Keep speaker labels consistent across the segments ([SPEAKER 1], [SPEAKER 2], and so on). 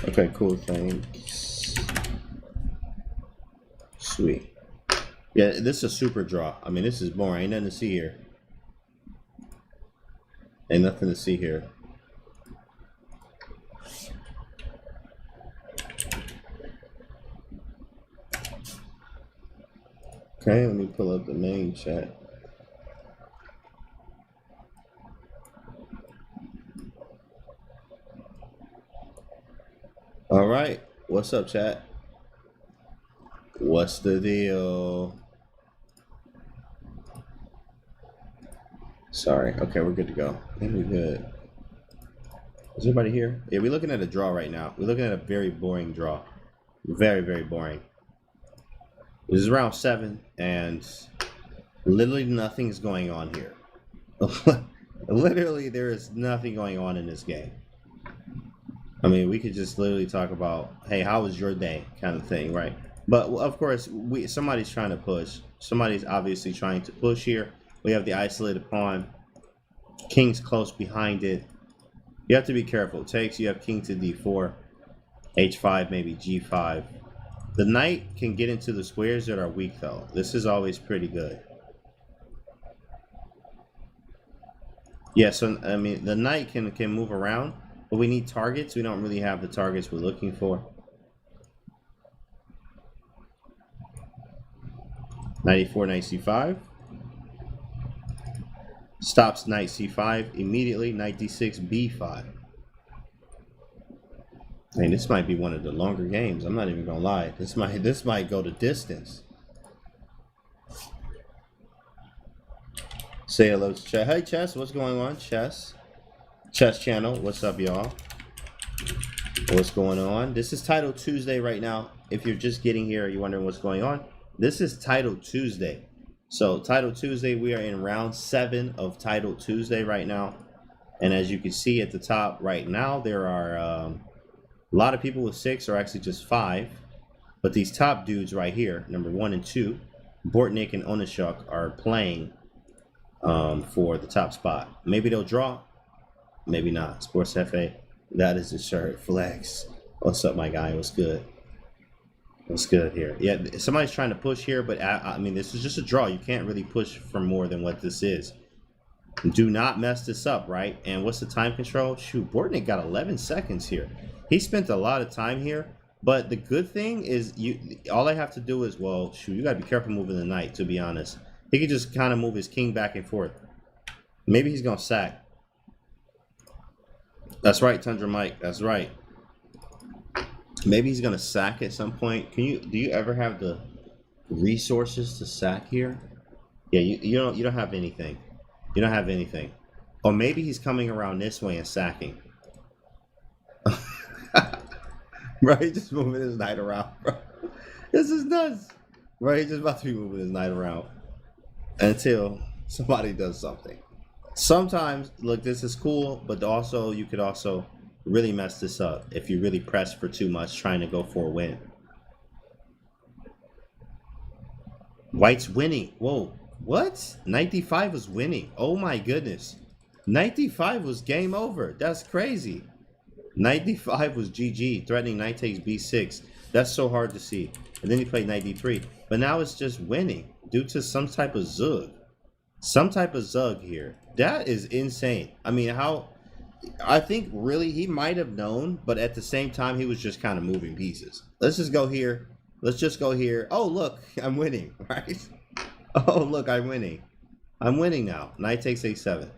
[SPEAKER 1] Okay, cool. Thanks. Sweet. Yeah, this is a super draw. I mean, this is boring. Ain't nothing to see here. Ain't nothing to see here. Okay, let me pull up the main chat. All right, what's up, chat? What's the deal? Sorry. Okay, we're good to go. I think we're good. Is everybody here? Yeah, we're looking at a draw right now. We're looking at a very boring draw. Very, very boring. This is round 7, and literally nothing is going on here. Literally, there is nothing going on in this game. I mean, we could just literally talk about, hey, how was your day, kind of thing, right? But of course, somebody's trying to push. Somebody's obviously trying to push here. We have the isolated pawn. King's close behind it. You have to be careful. It takes, you have king to d4, h5, maybe g5. The knight can get into the squares that are weak, though. This is always pretty good. Yeah, so, I mean, the knight can move around, but we need targets. We don't really have the targets we're looking for. Knight e4, knight c5. Stops knight c5 immediately. Knight d6, b5. I mean, this might be one of the longer games. I'm not even gonna lie. This might go the distance. Say hello to Chess. Hey, Chess, what's going on? Chess channel. What's up, y'all? What's going on? This is Title Tuesday right now. If you're just getting here, you're wondering what's going on. This is Title Tuesday. So Title Tuesday, we are in round 7 of Title Tuesday right now. And as you can see at the top right now, there are a lot of people with 6, or actually just 5. But these top dudes right here, number 1 and 2, Bortnik and Onishuk, are playing for the top spot. Maybe they'll draw, maybe not. Sports Cafe, that is the shirt. Flex. What's up, my guy? What's good? What's good here? Yeah, somebody's trying to push here, but I mean, this is just a draw. You can't really push for more than what this is. Do not mess this up, right? And what's the time control? Shoot, Bortnik got 11 seconds here. He spent a lot of time here, but the good thing is all I have to do is, well, shoot, you gotta be careful moving the knight, to be honest. He could just kind of move his king back and forth. Maybe he's gonna sack. That's right, Tundra Mike, that's right. Maybe he's gonna sack at some point. Do you ever have the resources to sack here? Yeah, you don't have anything. You don't have anything. Or maybe he's coming around this way and sacking. Right, he's just moving his knight around, bro. This is nuts. Right, he's just about to be moving his knight around until somebody does something. Sometimes, look, this is cool, but also you could also really mess this up if you really press for too much trying to go for a win. White's winning. Whoa, what? Knight d5 was winning. Oh my goodness. Knight d5 was game over. That's crazy. Knight d5 was GG, threatening knight takes b6. That's so hard to see. And then he played knight d3. But now it's just winning due to some type of zug. Some type of zug here. That is insane. I mean, how... I think really he might have known, but at the same time, he was just kind of moving pieces. Let's just go here. Let's just go here. Oh, look, I'm winning, right? Oh, look, I'm winning. I'm winning now. Knight takes a7.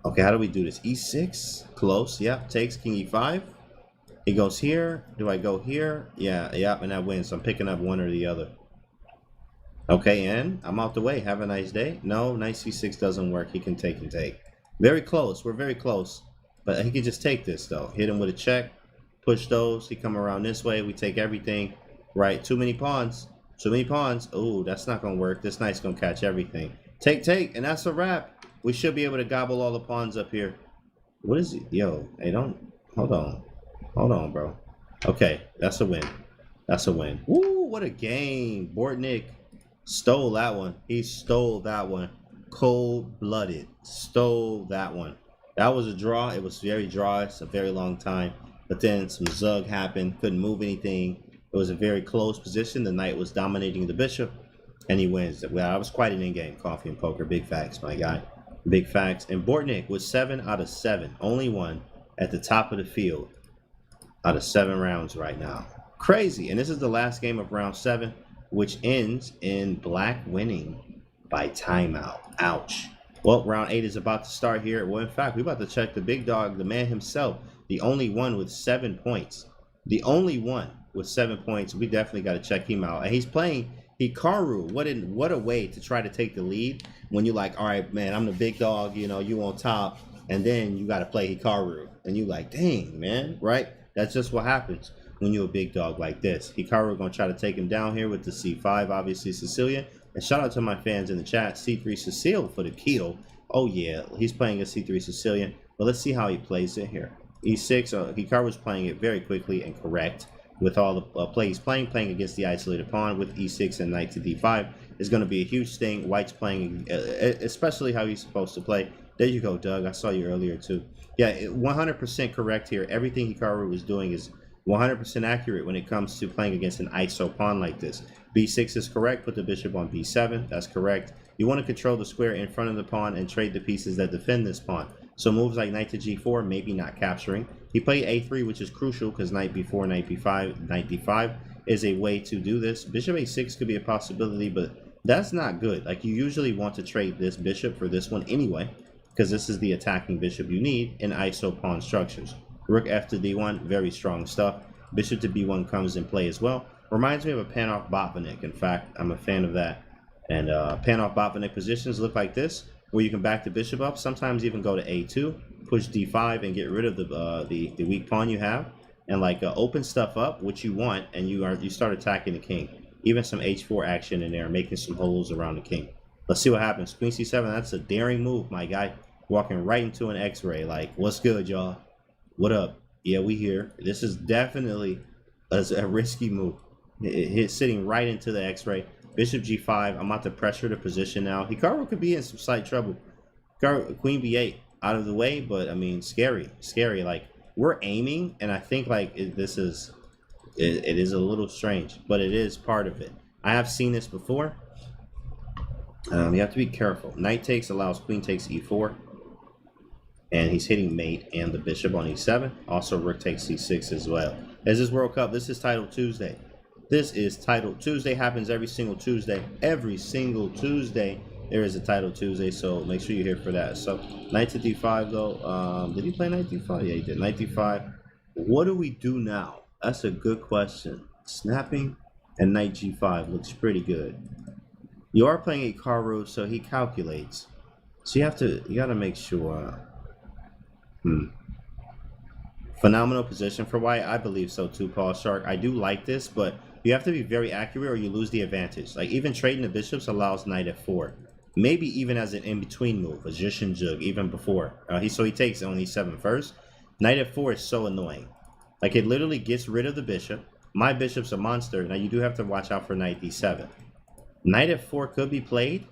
[SPEAKER 1] Okay, how do we do this? e6, close. Yep, takes king e5. He goes here. Do I go here? Yeah, and I win. So I'm picking up one or the other. Okay, and I'm out the way. Have a nice day. No, knight c6 doesn't work. He can take and take. Very close. We're very close. But he can just take this, though. Hit him with a check. Push those. He come around this way. We take everything. Right. Too many pawns. Too many pawns. Oh, that's not going to work. This knight's going to catch everything. Take. And that's a wrap. We should be able to gobble all the pawns up here. What is it? Yo, hey, don't. Hold on. Hold on, bro. Okay, that's a win. That's a win. Woo, what a game. Bortnik stole that one. He stole that one. Cold-blooded. Stole that one. That was a draw. It was very draw. It's a very long time. But then some zug happened. Couldn't move anything. It was a very close position. The knight was dominating the bishop, and he wins. Well, I was quite an in-game coffee and poker. Big facts, my guy. Big facts. And Bortnik was 7 out of 7. Only one at the top of the field out of 7 rounds right now. Crazy. And this is the last game of round 7, which ends in black winning by timeout. Ouch. Well, round 8 is about to start here. Well, in fact, we're about to check the big dog, the man himself, the only one with 7 points. The only one with 7 points. We definitely got to check him out. And he's playing Hikaru. What a way to try to take the lead when you're like, all right, man, I'm the big dog, you know, you on top, and then you got to play Hikaru. And you like, dang, man, right? That's just what happens when you're a big dog like this. Hikaru going to try to take him down here with the C5, obviously Sicilian. And shout out to my fans in the chat, C3 Sicilian for the kill. Oh, yeah, he's playing a C3 Sicilian. But let's see how he plays it here. E6, Hikaru's playing it very quickly and correct with all the plays playing against the isolated pawn with E6 and knight to D5 is going to be a huge thing. White's playing, especially how he's supposed to play. There you go, Doug. I saw you earlier, too. Yeah, 100% correct here. Everything Hikaru was doing is 100% accurate when it comes to playing against an ISO pawn like this. B6 is correct. Put the bishop on B7. That's correct. You want to control the square in front of the pawn and trade the pieces that defend this pawn. So moves like knight to G4, maybe not capturing. He played A3, which is crucial because knight B4, knight B5, knight D5 is a way to do this. Bishop A6 could be a possibility, but that's not good. Like, you usually want to trade this bishop for this one anyway, because this is the attacking bishop you need in ISO pawn structures. Rook F to D1, very strong stuff. Bishop to B1 comes in play as well. Reminds me of a pan-off Bortnik. In fact, I'm a fan of that. And pan-off Bortnik positions look like this, where you can back the bishop up, sometimes even go to A2, push D5 and get rid of the weak pawn you have, and like open stuff up, which you want, and you start attacking the king. Even some H4 action in there, making some holes around the king. Let's see what happens. Queen C7, that's a daring move, my guy. Walking right into an X-ray. Like, what's good, y'all? What up? Yeah, we here. This is definitely a risky move. It's sitting right into the X-ray. Bishop G5. I'm about to pressure the position now. Hikaru could be in some slight trouble. Queen B8 out of the way, but I mean, scary. Like, we're aiming, and I think like it is a little strange, but it is part of it. I have seen this before. You have to be careful. Knight takes allows queen takes E4. And he's hitting mate and the bishop on E7. Also, rook takes C6 as well. This is World Cup. This is Title Tuesday. This is Title Tuesday. Happens every single Tuesday. Every single Tuesday there is a Title Tuesday. So make sure you're here for that. So knight to D5 though. Did he play knight D5? Yeah, he did. Knight D5. What do we do now? That's a good question. Snapping and knight G5 looks pretty good. You are playing Hikaru, so he calculates. So you gotta make sure. Phenomenal position for white. I believe so too, Paul Shark. I do like this, but you have to be very accurate or you lose the advantage. Like, even trading the bishops allows knight F4. Maybe even as an in-between move, a Jishin Jug, even before. So he takes on E7 first. Knight F4 is so annoying. Like, it literally gets rid of the bishop. My bishop's a monster. Now, you do have to watch out for knight D7. Knight F4 could be played,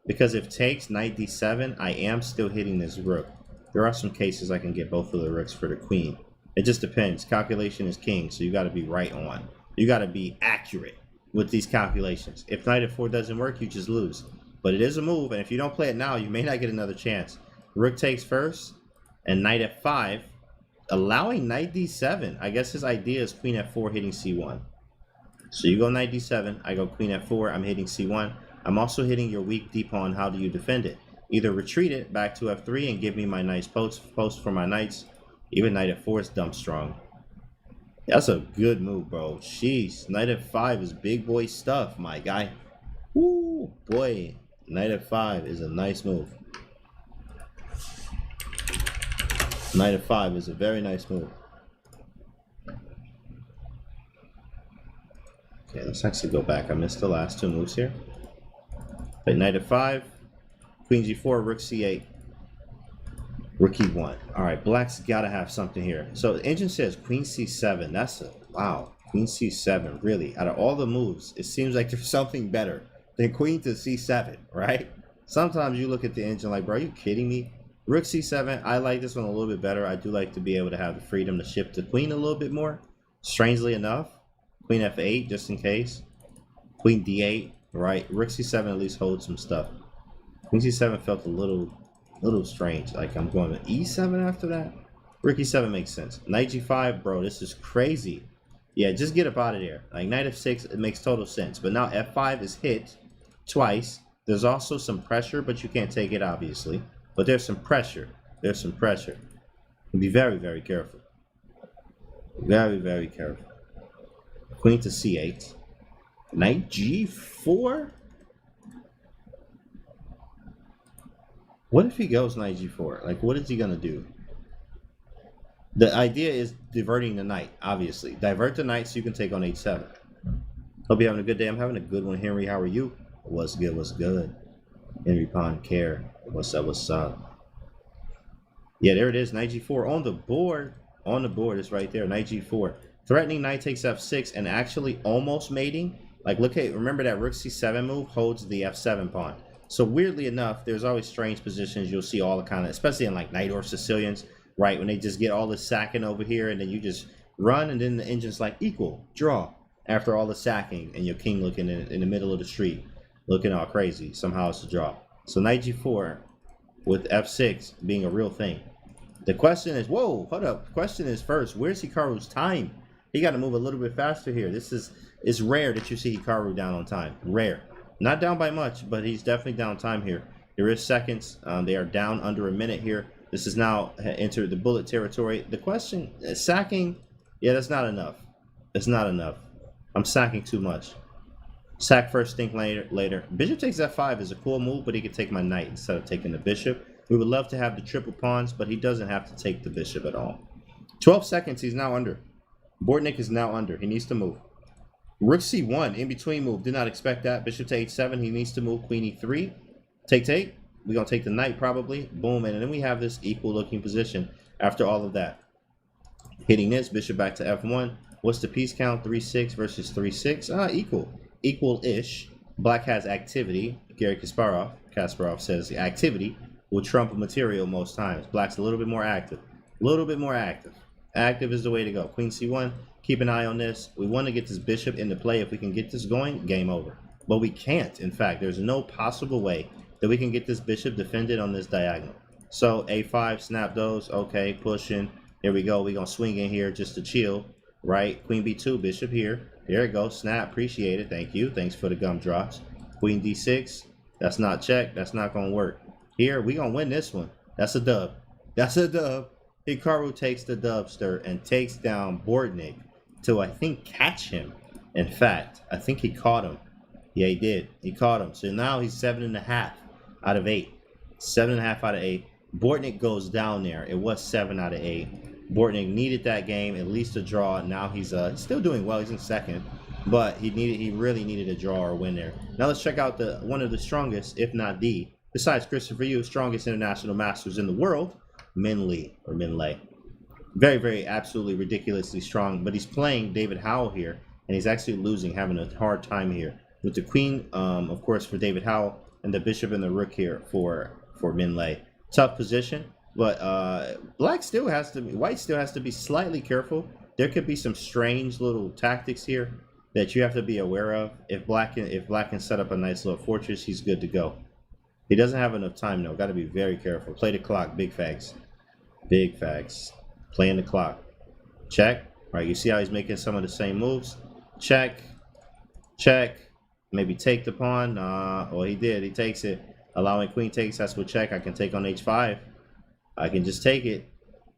[SPEAKER 1] because if takes knight D7, I am still hitting this rook. There are some cases I can get both of the rooks for the queen. It just depends. Calculation is king, so you got to be right on. You got to be accurate with these calculations. If knight F4 doesn't work, you just lose. But it is a move, and if you don't play it now, you may not get another chance. Rook takes first, and knight F5, allowing knight D7. I guess his idea is queen F4 hitting C1. So you go knight D7, I go queen F4, I'm hitting C1. I'm also hitting your weak D pawn. How do you defend it? Either retreat it back to F3 and give me my nice post for my knights. Even knight F4 is dumb strong. That's a good move, bro. Jeez, knight F5 is big boy stuff, my guy. Woo, boy. Knight F5 is a nice move. Knight F5 is a very nice move. Okay, let's actually go back. I missed the last two moves here. But knight F5, queen G4, rook C8, rook E1. All right, black's got to have something here. So the engine says queen C7. That's a, wow, queen C7. Really, out of all the moves, it seems like there's something better than queen to C7, right? Sometimes you look at the engine like, bro, are you kidding me? Rook c7. I like this one a little bit better. I do like to be able to have the freedom to shift the queen a little bit more. Strangely enough, queen f8 just in case. Queen d8, right? Rook c7 at least holds some stuff. Queen c7 felt a little strange. Like I'm going to e7 after that. Rook e7 makes sense. Knight g5, bro, this is crazy. Yeah, just get up out of there. Like knight f6, it makes total sense. But now f5 is hit twice. There's also some pressure, but you can't take it obviously. But there's some pressure. There's some pressure. Be very, very careful. Very, very careful. Queen to c8. Knight g4? What if he goes knight g4? Like, what is he going to do? The idea is diverting the knight, obviously. Divert the knight so you can take on h7. Hope you're having a good day. I'm having a good one, Henry. How are you? What's good? What's good? Henry Pond Care. What's up? What's up? Yeah, there it is. Knight g4 on the board. On the board, it's right there. Knight g4. Threatening knight takes f6 and actually almost mating. Like, look at, remember that rook c7 move holds the f7 pawn. So weirdly enough, there's always strange positions you'll see all the kind of, especially in like knight or Sicilians, right? When they just get all the sacking over here and then you just run and then the engine's like equal, draw. After all the sacking and your king looking in the middle of the street, looking all crazy. Somehow it's a draw. So knight g4 with f6 being a real thing. The question is, whoa, hold up. The question is first, where's Hikaru's time? He got to move a little bit faster here. It's rare that you see Hikaru down on time. Rare. Not down by much, but he's definitely down time here. There is seconds. They are down under a minute here. This is now entered the bullet territory. The question is sacking. Yeah, that's not enough. It's not enough. I'm sacking too much. Sack first, think later. Bishop takes f5 is a cool move, but he could take my knight instead of taking the bishop. We would love to have the triple pawns, but he doesn't have to take the bishop at all. 12 seconds, he's now under. Bortnik is now under. He needs to move. Rook c1, in between move. Did not expect that. Bishop to h7, he needs to move. Queen e3. Take. We're going to take the knight probably. Boom, and then we have this equal looking position after all of that. Hitting this, bishop back to f1. What's the piece count? 3-6 versus 3-6. Equal. Equal-ish. Black has activity. Gary Kasparov says the activity will trump material most times. Black's a little bit more active. A little bit more active. Active is the way to go. Queen c1. Keep an eye on this. We want to get this bishop into play. If we can get this going, game over. But we can't. In fact, there's no possible way that we can get this bishop defended on this diagonal. So a5, snap those. Okay, pushing. Here we go. We're going to swing in here just to chill. Right? Queen b2, bishop here. There it goes. Snap. Appreciate it. Thank you. Thanks for the gumdrops. Queen d6. That's not check. That's not going to work. Here, we're going to win this one. That's a dub. That's a dub. Hikaru takes the dubster and takes down Bortnik to, I think, catch him. In fact, I think he caught him. Yeah, he did. He caught him. So now he's 7.5 out of 8. 7.5 out of 8. Bortnik goes down there. It was 7 out of 8. Bortnik needed that game, at least a draw. Now he's still doing well. He's in second. But he really needed a draw or win there. Now let's check out one of the strongest, if not the, besides Christopher Yu, strongest international masters in the world, Min Lei. Very, very, absolutely ridiculously strong. But he's playing David Howell here, and he's actually losing, having a hard time here. With the queen, of course, for David Howell, and the bishop and the rook here for Min Lei. Tough position, but white still has to be slightly careful. There could be some strange little tactics here that you have to be aware of. If black can set up a nice little fortress, he's good to go. He doesn't have enough time though. Got to be very careful. Play the clock. Big fags. Big fags. Playing the clock. Check. All right, you see how he's making some of the same moves. Check. Check. Maybe take the pawn. Well, he did. He takes it. Allowing queen takes. That's what check. I can take on h5. I can just take it.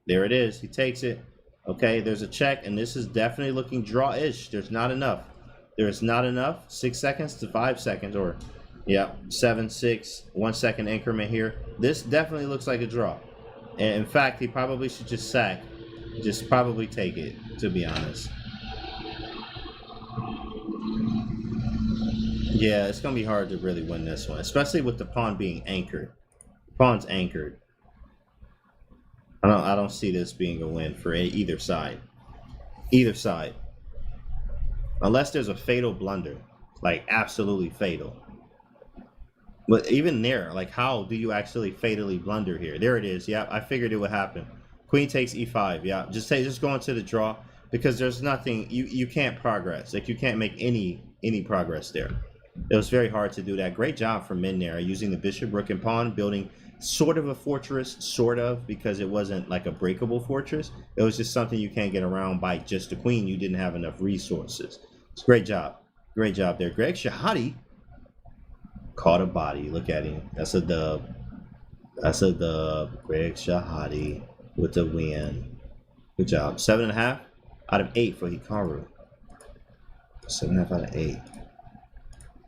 [SPEAKER 1] There it is. He takes it. Okay, there's a check, and this is definitely looking draw-ish. There's not enough. There is not enough. 6 seconds to 5 seconds, or yeah, 7, 6, 1 second increment here. This definitely looks like a draw. And in fact, he probably should just sack. Just probably take it, to be honest. Yeah, it's going to be hard to really win this one, especially with the pawn being anchored. Pawn's anchored. I don't see this being a win for either side. Either side. Unless there's a fatal blunder. Like, absolutely fatal. But even there, like, how do you actually fatally blunder here? There it is. Yeah, I figured it would happen. Queen takes e5. Yeah, just go into the draw because there's nothing you can't progress. Like you can't make any progress there. It was very hard to do that. Great job from Minh there using the bishop, rook, and pawn, building sort of a fortress, sort of, because it wasn't like a breakable fortress. It was just something you can't get around by just the queen. You didn't have enough resources. It's great job. Great job there. Greg Shahade caught a body. Look at him. That's a dub. That's a dub. Greg Shahade with the win. Good job. 7.5 out of 8 for Hikaru. 7.5 out of 8.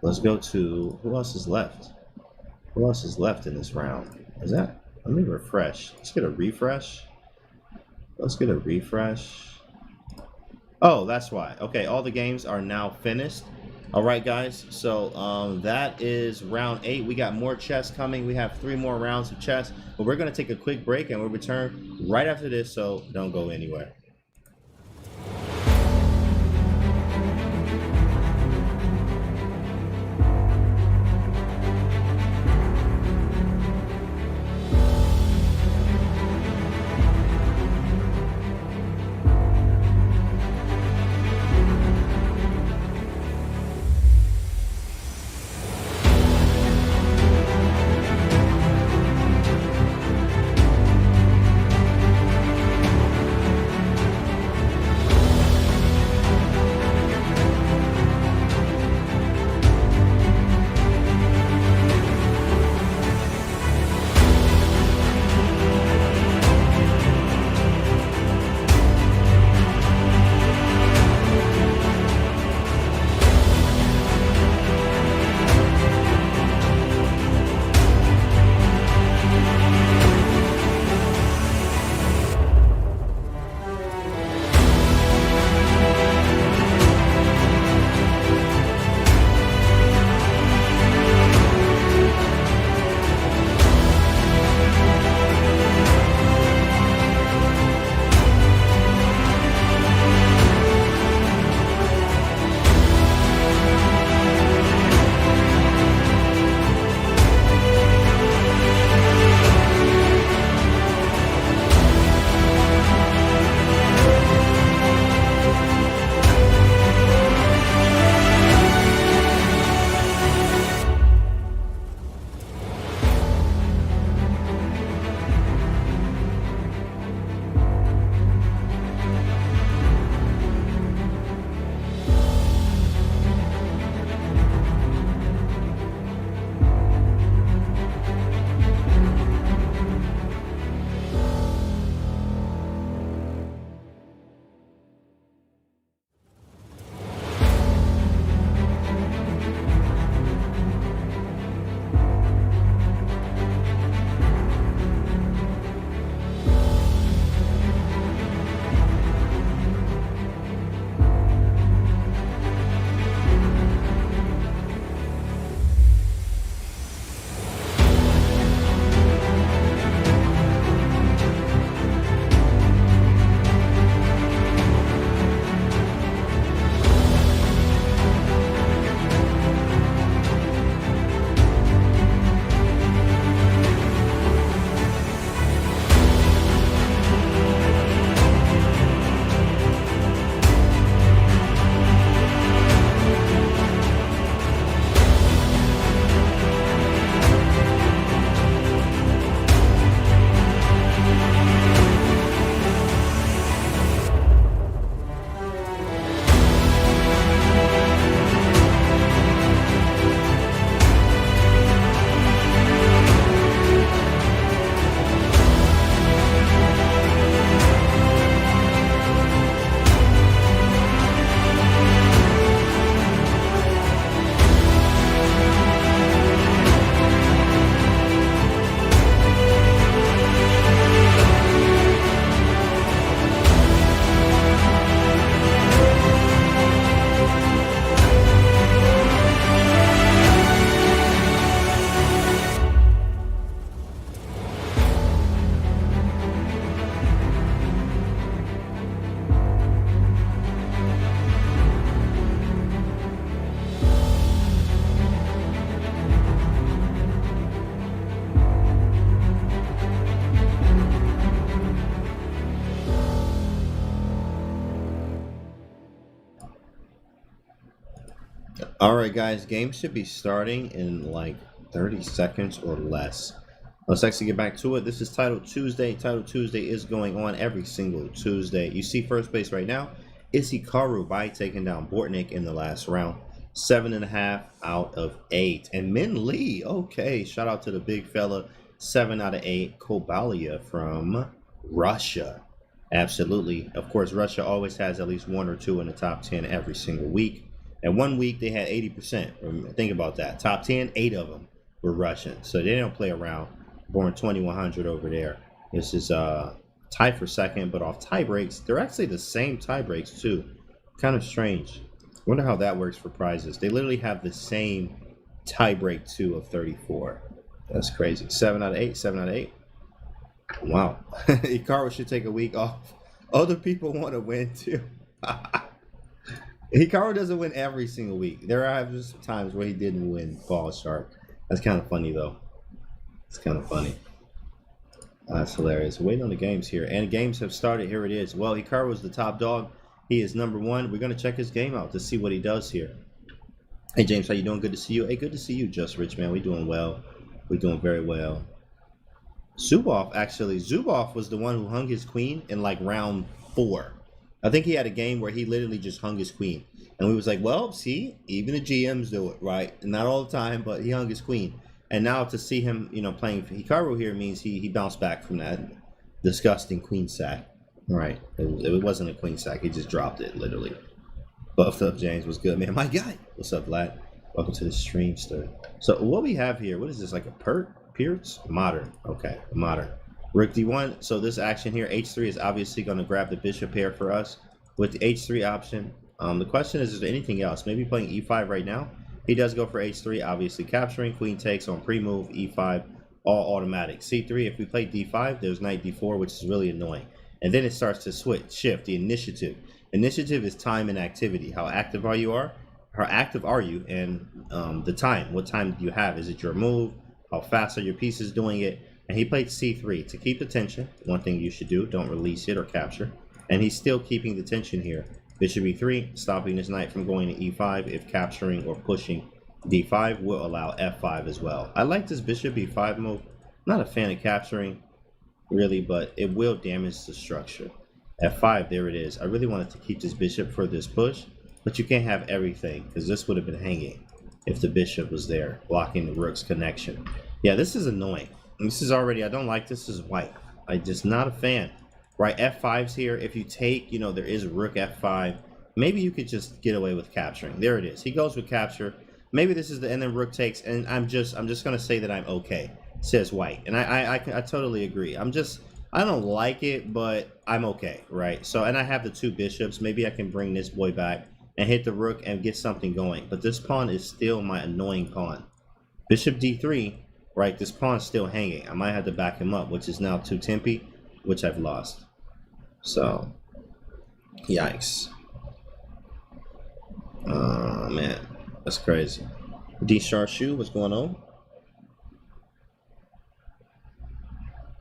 [SPEAKER 1] Let's go to who else is left? Who else is left in this round? Is that? Let me refresh. Let's get a refresh. Let's get a refresh. Oh, that's why. Okay, all the games are now finished. All right, guys. So that is round 8. We got more chess coming. We have 3 more rounds of chess, but we're gonna take a quick break and we'll return right after this. So don't go anywhere. All right, guys, game should be starting in like 30 seconds or less. Let's actually get back to it. This is Title Tuesday. Title Tuesday is going on every single Tuesday. You see first place right now is Hikaru by taking down Bortnik in the last round. 7.5 out of 8. And Min Lee, okay, shout out to the big fella. 7 out of 8. Kobalia from Russia. Absolutely. Of course, Russia always has at least 1 or 2 in the top 10 every single week. And 1 week they had 80%. Think about that. Top 10, 8 of them were Russian. So they don't play around. Born 2100 over there. This is tied for second, but off tie breaks. They're actually the same tie breaks too. Kind of strange. Wonder how that works for prizes. They literally have the same tie break too of 34. That's crazy. 7 out of 8. 7 out of 8. Wow. Hikaru should take a week off. Other people want to win too. Hikaru doesn't win every single week. There are just times where he didn't win Ball Shark. That's kind of funny though. It's kind of funny. That's hilarious. Waiting on the games here. And games have started. Here it is. Well, Hikaru is the top dog. He is number 1. We're going to check his game out to see what he does here. Hey, James, how you doing? Good to see you. Hey, good to see you, Just Rich, man. We're doing well. We're doing very well. Zubov, actually. Zubov was the one who hung his queen in like round 4. I think he had a game where he literally just hung his queen. And we was like, well, see, even the GMs do it, right? Not all the time, but he hung his queen. And now to see him, playing for Hikaru here means he bounced back from that disgusting queen sack. Right. It wasn't a queen sack. He just dropped it, literally. Buffed up, James. What's good, man? My guy. What's up, Vlad? Welcome to the stream, sir. So what we have here, what is this, like a Pierce? Modern. Okay, modern. Rook D1. So this action here, H3 is obviously going to grab the bishop pair for us with the H3 option. The question is there anything else? Maybe playing E5 right now. He does go for H3, obviously capturing. Queen takes on pre-move, E5, all automatic. C3, if we play D5, there's knight D4, which is really annoying. And then it starts to shift the initiative. Initiative is time and activity. How active are you? How active are you? And the time. What time do you have? Is it your move? How fast are your pieces doing it? And he played C3 to keep the tension. One thing you should do, don't release it or capture. And he's still keeping the tension here. Bishop E3, stopping his knight from going to E5 if capturing or pushing. D5 will allow F5 as well. I like this Bishop E5 move. Not a fan of capturing, really, but it will damage the structure. F5, there it is. I really wanted to keep this Bishop for this push, but you can't have everything because this would have been hanging if the Bishop was there, blocking the Rook's connection. Yeah, this is annoying. This is already, I don't like this as white. I'm just not a fan. Right, F5's here. If you take, there is Rook F5. Maybe you could just get away with capturing. There it is. He goes with capture. Maybe this is the, and then Rook takes, and I'm just gonna say that I'm okay. Says white, and I totally agree. I don't like it, but I'm okay, right? So, and I have the 2 bishops. Maybe I can bring this boy back and hit the Rook and get something going. But this pawn is still my annoying pawn. Bishop D3, right? This pawn's still hanging. I might have to back him up, which is now too tempy, which I've lost. So, yikes. Oh, man. That's crazy. D Sharp Shoe, what's going on?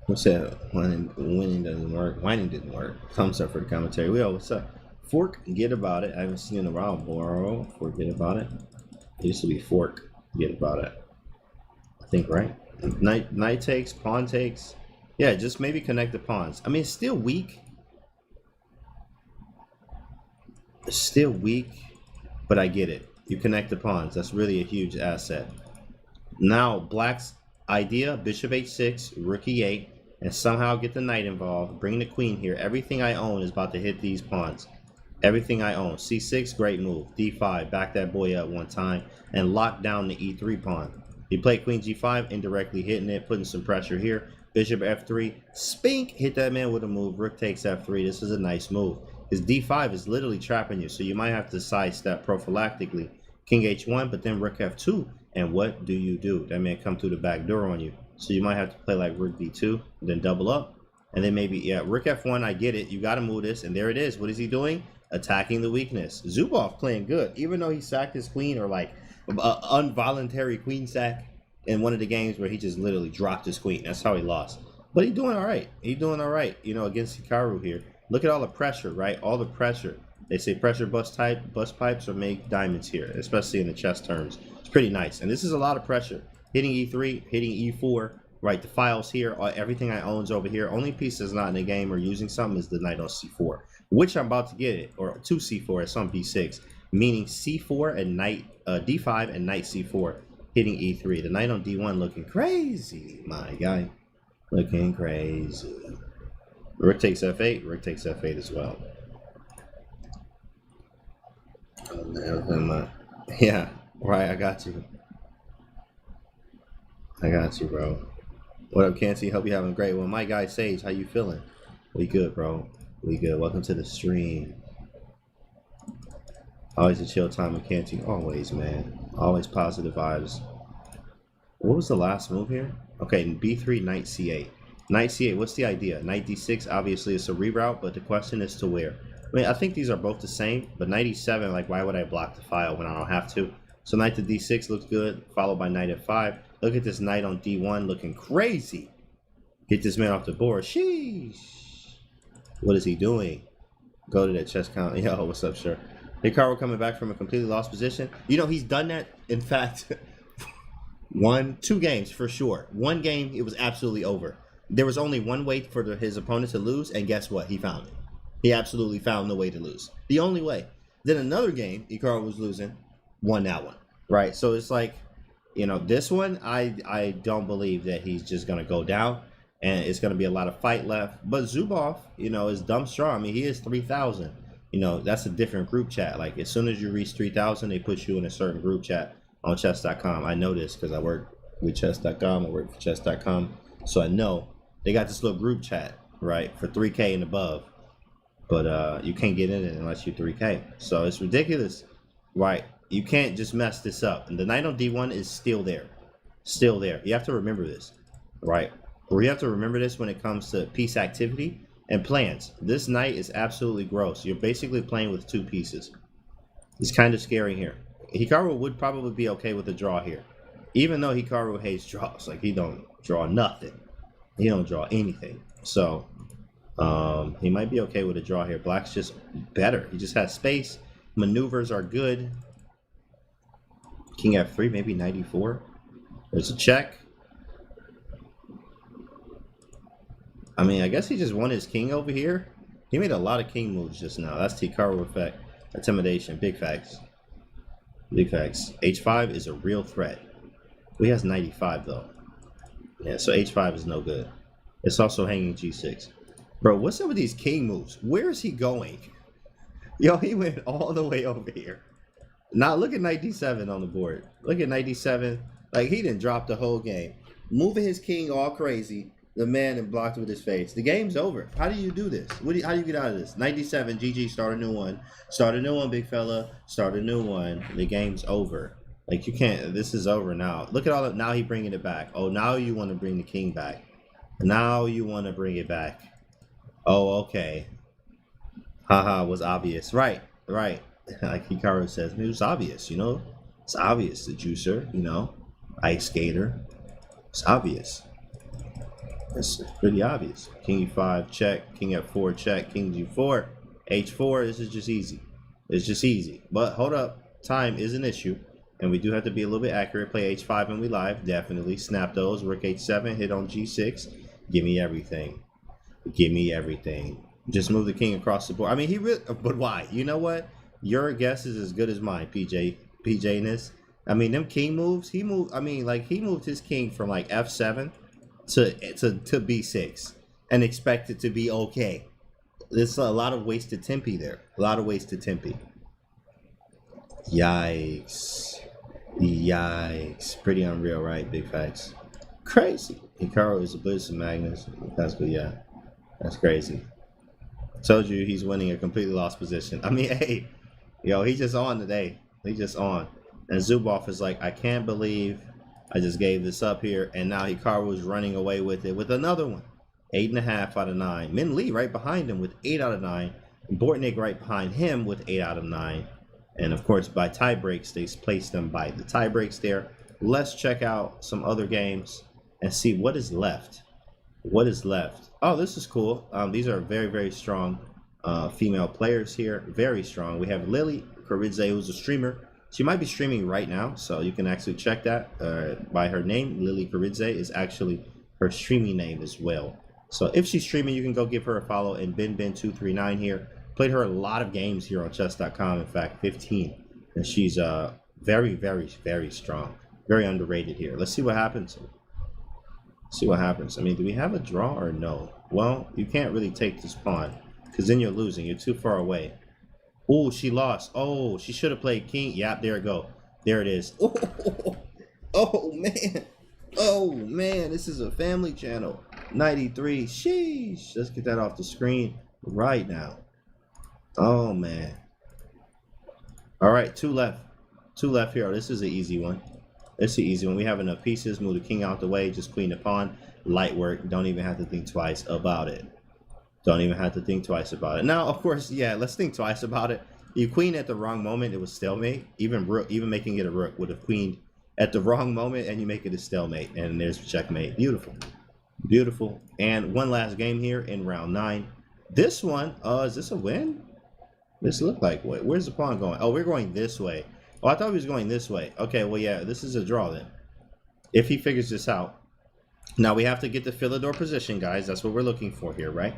[SPEAKER 1] What's that? Winning doesn't work. Whining didn't work. Thumbs up for the commentary. Yo, what's up? Fork, get about it. I haven't seen it in a while, bro. Forget about it. It used to be fork. Get about it. I think, right? Knight takes, pawn takes. Yeah, just maybe connect the pawns. I mean, it's still weak. It's still weak, but I get it. You connect the pawns. That's really a huge asset. Now, black's idea, bishop h6, rook e8, and somehow get the knight involved. Bring the queen here. Everything I own is about to hit these pawns. Everything I own. c6, great move. d5, back that boy up one time, and lock down the e3 pawn. He played queen g5, indirectly hitting it, putting some pressure here. Bishop f3, spink, hit that man with a move. Rook takes f3. This is a nice move. His d5 is literally trapping you, so you might have to sidestep prophylactically. King h1, but then rook f2, and what do? That man come through the back door on you. So you might have to play like rook d2, then double up, and then maybe, yeah, rook f1, I get it. You got to move this, and there it is. What is he doing? Attacking the weakness. Zubov playing good, even though he sacked his queen, or like involuntary queen sack in one of the games where he just literally dropped his queen. That's how he lost. But he's doing all right. He's doing all right, against Hikaru here. Look at all the pressure, right? All the pressure. They say pressure bust pipes or make diamonds here, especially in the chess terms. It's pretty nice. And this is a lot of pressure. Hitting e3, hitting e4, right? The files here, everything I own is over here. Only piece that's not in the game or using something is the knight on c4, which I'm about to get it, or to c4 at some b6, meaning c4 and knight d5 and knight c4, hitting e3. The knight on d1 looking crazy, my guy, looking crazy. Rook takes f8, rook takes f8 as well. Oh, man, yeah, right, I got you. I got you, bro. What up, Canty? Hope you're having a great one. My guy Sage, how you feeling? We good, bro. We good. Welcome to the stream. Always a chill time with Canty. Always, man. Always positive vibes. What was the last move here? Okay, b3, knight c8. Knight c8, what's the idea? Knight d6, obviously it's a reroute, but the question is to where? I mean, I think these are both the same, but knight e7, like, why would I block the file when I don't have to? So knight to d6 looks good, followed by knight f5. Look at this knight on d1 looking crazy. Get this man off the board. Sheesh. What is he doing? Go to that Chess.com. Yo, what's up, sir? Hikaru coming back from a completely lost position. You know, he's done that, in fact, 2 games for sure. One game, it was absolutely over. There was only one way for his opponent to lose, and guess what? He found it. He absolutely found the way to lose. The only way. Then another game, Hikaru was losing, won that one, right? So it's like, you know, this one, I don't believe that he's just going to go down, and it's going to be a lot of fight left. But Zubov, you know, is dumb strong. I mean, he is 3,000. You know, that's a different group chat. Like, as soon as you reach 3,000, they put you in a certain group chat on Chess.com. I know this because I work with Chess.com. I work for Chess.com. So I know they got this little group chat, right, for 3K and above. But you can't get in it unless you're 3K. So it's ridiculous, right? You can't just mess this up. And the knight on d1 is still there. Still there. You have to remember this, right? Or you have to remember this when it comes to piece activity and plans. This knight is absolutely gross. You're basically playing with 2 pieces. It's kind of scary here. Hikaru would probably be okay with a draw here. Even though Hikaru hates draws. Like, he don't draw nothing. He don't draw anything. So, he might be okay with a draw here. Black's just better. He just has space. Maneuvers are good. King f3, maybe knight e4. There's a check. I mean, I guess he just won his king over here. He made a lot of king moves just now. That's Hikaru effect. Intimidation. Big facts. Big facts. h5 is a real threat. He has knight e5 though. Yeah, so h5 is no good. It's also hanging g6. Bro, what's up with these king moves? Where is he going? Yo, he went all the way over here. Now look at knight d7 on the board. Look at knight d7. Like, he didn't drop the whole game. Moving his king all crazy. The man and blocked with his face. The game's over. How do you do this? How do you get out of this? Knight d7, GG, start a new one. Start a new one, big fella. Start a new one. The game's over. Like, you can't. This is over now. Look at all that. Now he bringing it back. Oh, now you want to bring the king back. Now you want to bring it back. Oh, okay. Haha, was obvious. Right, right. Like Hikaru says, it was obvious, you know? It's obvious. The juicer, you know? Ice skater. It's obvious. It's pretty obvious. King e5, check. King f4, check. King g4. h4, this is just easy. It's just easy. But hold up. Time is an issue. And we do have to be a little bit accurate. Play h5 when we live. Definitely. Snap those. Rook h7. Hit on g6. Give me everything. Give me everything. Just move the king across the board. I mean, he really... But why? You know what? Your guess is as good as mine, PJ-ness. I mean, them king moves, he moved... I mean, like, he moved his king from, like, f7 to b6 and expect it to be okay. There's a lot of wasted tempi there. A lot of wasted tempi. Yikes. Yikes. Pretty unreal, right? Big facts. Crazy. Hikaru is a Blitz and Magnus. That's good, yeah. That's crazy. Told you he's winning a completely lost position. I mean, hey, yo, he's just on today. He's just on. And Zubov is like, I can't believe I just gave this up here. And now Hikaru is running away with it with another one. 8.5 out of 9. Min Lee right behind him with 8 out of 9. And Bortnik right behind him with 8 out of 9. And of course, by tie breaks, they placed them by the tie breaks there. Let's check out some other games and see what is left. What is left? Oh, this is cool. These are very, very strong female players here. Very strong. We have Lily Karidze, who's a streamer. She might be streaming right now, so you can actually check that by her name. Lily Karidze is actually her streaming name as well. So if she's streaming, you can go give her a follow. And Ben239 here. Played her a lot of games here on Chess.com. In fact, 15. And she's very, very, very strong. Very underrated here. Let's see what happens. See what happens. I mean, do we have a draw or no? Well, you can't really take this pawn because then you're losing. You're too far away. Oh, she lost. Oh, she should have played king. Yep, there it go. There it is. Oh, oh man. Oh man, this is a family channel. 93. Sheesh. Let's get that off the screen right now. Oh man. All right, two left. Two left here. Oh, this is an easy one. This is an easy one. We have enough pieces. Move the king out the way. Just queen the pawn. Light work. Don't even have to think twice about it. Don't even have to think twice about it. Now, of course, yeah, let's think twice about it. You queen at the wrong moment, it was stalemate. Even rook, even making it a rook would have queened at the wrong moment, and you make it a stalemate. And there's checkmate. Beautiful. Beautiful. And one last game here in round 9. This one, is this a win? This looked like what? Where's the pawn going? Oh, we're going this way. Oh, I thought he was going this way. Okay, well, yeah, this is a draw then. If he figures this out. Now, we have to get the Philidor position, guys. That's what we're looking for here, right?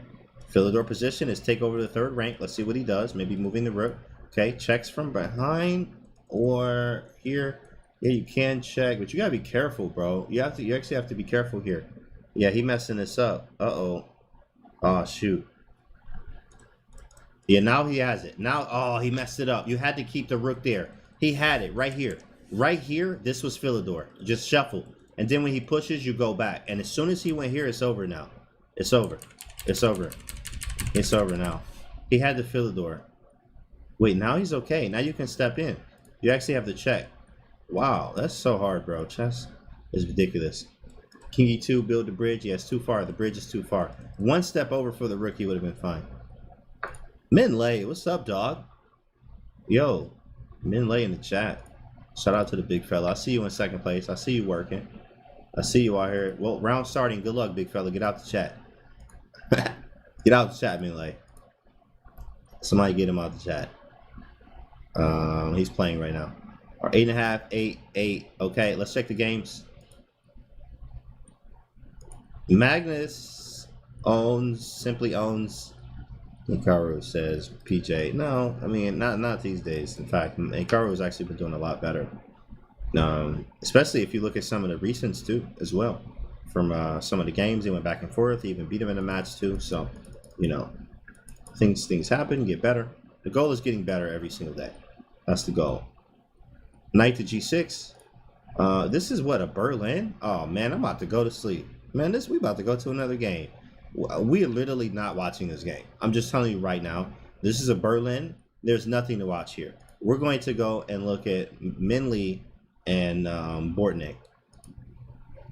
[SPEAKER 1] Philidor position is take over the 3rd rank. Let's see what he does. Maybe moving the rook. Okay, checks from behind or here. Yeah, you can check, but you gotta be careful, bro. You actually have to be careful here. Yeah, he messing this up. Uh-oh. Oh, shoot. Yeah, now he has it. Now, oh, he messed it up. You had to keep the rook there. He had it right here. Right here, this was Philidor. Just shuffle. And then when he pushes, you go back. And as soon as he went here, it's over now. It's over. It's over. It's over now. He had the Philidor. Wait, now he's okay. Now you can step in. You actually have to check. Wow, that's so hard, bro. Chess is ridiculous. King E2, build the bridge. Yeah, it's too far. The bridge is too far. One step over for the rook, he would have been fine. Min Lay, what's up, dog? Yo, Min Lay in the chat. Shout out to the big fella. I see you in 2nd place. I see you working. I see you out here. Well, round starting. Good luck, big fella. Get out the chat. Get out the chat, Min Lay. Somebody get him out the chat. He's playing right now. Or 8.5, 8, 8. Okay, let's check the games. Magnus simply owns. Hikaru says PJ. No, I mean not these days. In fact, Hikaru has actually been doing a lot better. Especially if you look at some of the recents too, as well. From some of the games, he went back and forth. He even beat him in a match too. So, you know, things happen, get better. The goal is getting better every single day. That's the goal. Knight to G6. This is what, a Berlin? Oh man, I'm about to go to sleep. Man, we about to go to another game. We are literally not watching this game. I'm just telling you right now. This is a Berlin. There's nothing to watch here. We're going to go and look at Minley and Bortnik.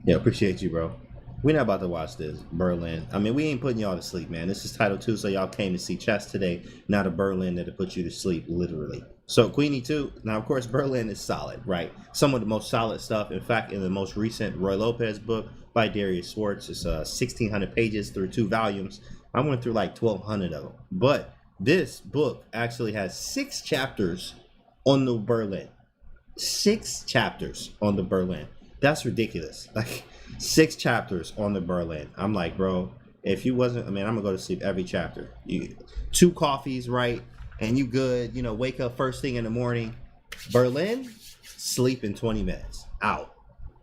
[SPEAKER 1] Yeah, appreciate you, bro. We're not about to watch this Berlin. I mean, we ain't putting y'all to sleep, man. This is Title 2, so y'all came to see chess today, not a Berlin that'll put you to sleep, literally. So Queen E2. Now, of course, Berlin is solid, right? Some of the most solid stuff. In fact, in the most recent Roy Lopez book by Darius Swartz, it's 1,600 pages through 2 volumes. I went through like 1,200 of them. But this book actually has 6 chapters on the Berlin. 6 chapters on the Berlin. That's ridiculous. Like 6 chapters on the Berlin. I'm like, bro, if you wasn't, I mean, I'm gonna go to sleep every chapter. 2 coffees, right? And you good, you know, wake up first thing in the morning. Berlin, sleep in 20 minutes. Out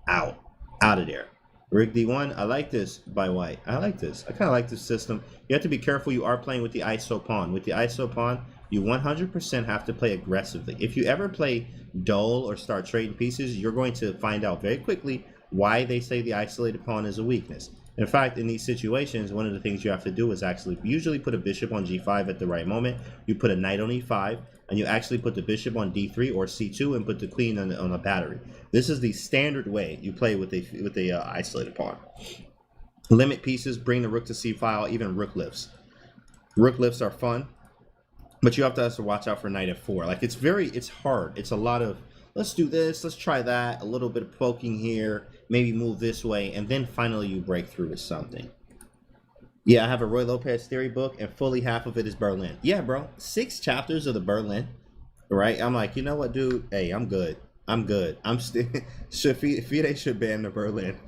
[SPEAKER 1] of there. Rig D1, I like this by white. I like this. I kind of like this system. You have to be careful. You are playing with the ISO pawn. With the ISO pawn, you 100% have to play aggressively. If you ever play dull or start trading pieces, you're going to find out very quickly why they say the isolated pawn is a weakness. In fact, in these situations, one of the things you have to do is actually usually put a bishop on G5 at the right moment. You put a knight on E5, and you actually put the bishop on D3 or C2 and put the queen on a battery. This is the standard way you play with a isolated pawn. Limit pieces, bring the rook to C file, even rook lifts. Rook lifts are fun, but you have to also watch out for knight F4. Like it's hard. It's a lot of, let's do this, let's try that, a little bit of poking here, maybe move this way, and then finally you break through with something. Yeah, I have a Roy Lopez theory book, and fully half of it is Berlin. Yeah, bro, 6 chapters of the Berlin. Right? I'm like, you know what, dude? Hey, I'm good. I'm good. I'm still. Fide should ban the Berlin.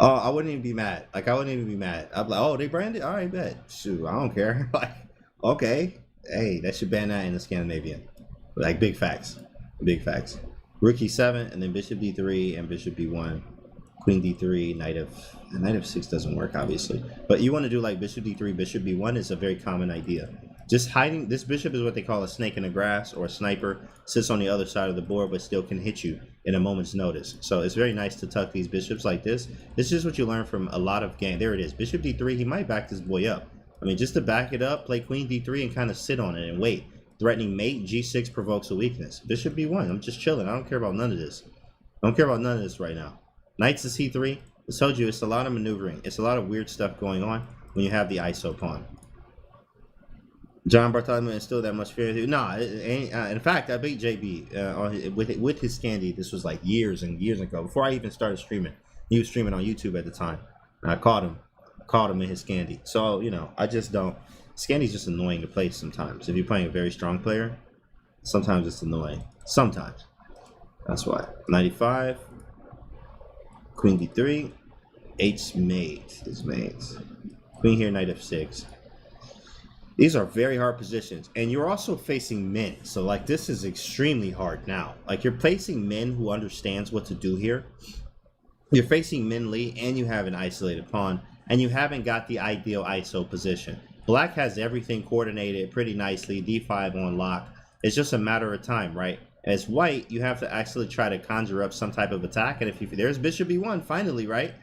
[SPEAKER 1] Oh, I wouldn't even be mad. Like, I wouldn't even be mad. I'm like, oh, they banned it. All right, bet. Shoot, I don't care. Like, okay, hey, that should ban that in the Scandinavian. Like, big facts, big facts. Rook e7, and then bishop d3 and bishop b1, queen d3, knight of 6 doesn't work obviously, but you want to do like bishop d3, bishop b1 is a very common idea. Just hiding this bishop is what they call a snake in the grass, or a sniper, sits on the other side of the board but still can hit you in a moment's notice. So it's very nice to tuck these bishops like this. This is what you learn from a lot of game. There it is, bishop d3. He might back this boy up. I mean, just to back it up, play queen d3 and kind of sit on it and wait. Threatening mate, g6 provokes a weakness. Bishop b1, I'm just chilling. I don't care about none of this. I don't care about none of this right now. Knight to c3. I told you, it's a lot of maneuvering. It's a lot of weird stuff going on when you have the ISO pawn. John Bartholomew is still that much fear. Nah, in fact, I beat JB with his Scandi. This was like years and years ago, before I even started streaming. He was streaming on YouTube at the time. And I caught him in his Scandi. So, you know, I just don't. Scandi's just annoying to play sometimes. If you're playing a very strong player, sometimes it's annoying. Sometimes. That's why. 95. Queen d3. H mate. His mates. Queen here, knight f6. These are very hard positions, and you're also facing Minh. So like, this is extremely hard now. Like, you're facing Minh who understands what to do here. You're facing Minh Lee, and you have an isolated pawn, and you haven't got the ideal ISO position. Black has everything coordinated pretty nicely, d5 on lock. It's just a matter of time, right? As white, you have to actually try to conjure up some type of attack, and there's bishop b1 finally, right?